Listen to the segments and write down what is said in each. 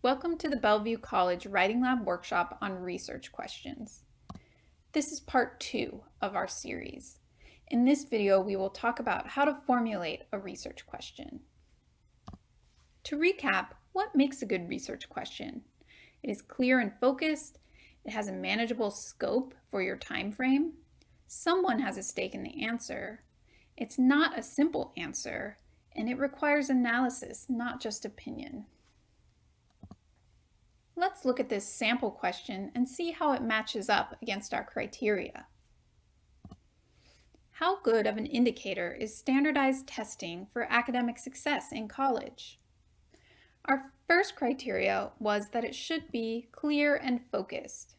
Welcome to the Bellevue College Writing Lab workshop on research questions. This is part 2 of our series. In this video, we will talk about how to formulate a research question. To recap, what makes a good research question? It is clear and focused, it has a manageable scope for your time frame, someone has a stake in the answer, it's not a simple answer, and it requires analysis, not just opinion. Let's look at this sample question and see how it matches up against our criteria. How good of an indicator is standardized testing for academic success in college? Our first criteria was that it should be clear and focused.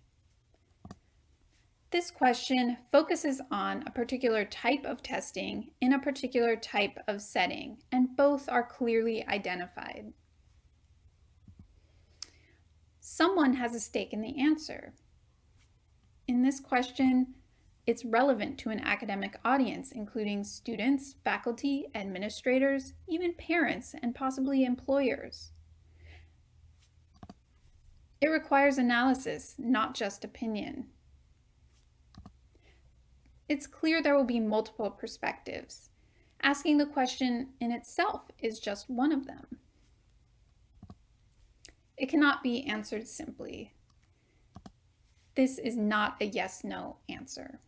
This question focuses on a particular type of testing in a particular type of setting, and both are clearly identified. Someone has a stake in the answer. In this question, it's relevant to an academic audience, including students, faculty, administrators, even parents, and possibly employers. It requires analysis, not just opinion. It's clear there will be multiple perspectives. Asking the question in itself is just one of them. It cannot be answered simply. This is not a yes/no answer.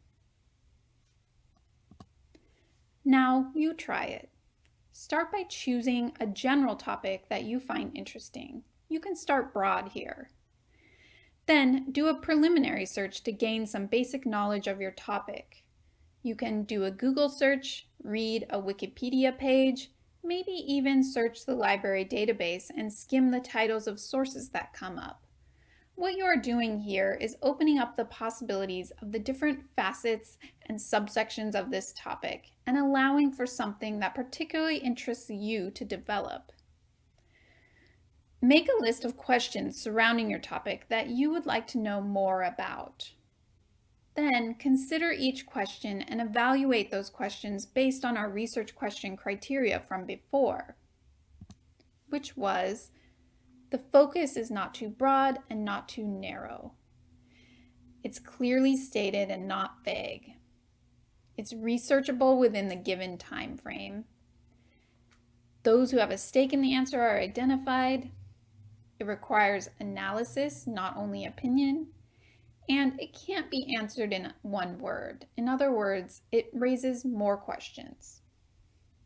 Now you try it. Start by choosing a general topic that you find interesting. You can start broad here. Then do a preliminary search to gain some basic knowledge of your topic. You can do a Google search, read a Wikipedia page, maybe even search the library database and skim the titles of sources that come up. What you are doing here is opening up the possibilities of the different facets and subsections of this topic and allowing for something that particularly interests you to develop. Make a list of questions surrounding your topic that you would like to know more about. Then consider each question and evaluate those questions based on our research question criteria from before, which was the focus is not too broad and not too narrow. It's clearly stated and not vague. It's researchable within the given time frame. Those who have a stake in the answer are identified. It requires analysis, not only opinion. And it can't be answered in one word. In other words, it raises more questions.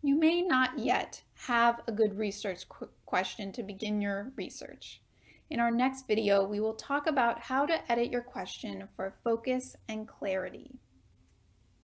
You may not yet have a good research question to begin your research. In our next video, we will talk about how to edit your question for focus and clarity.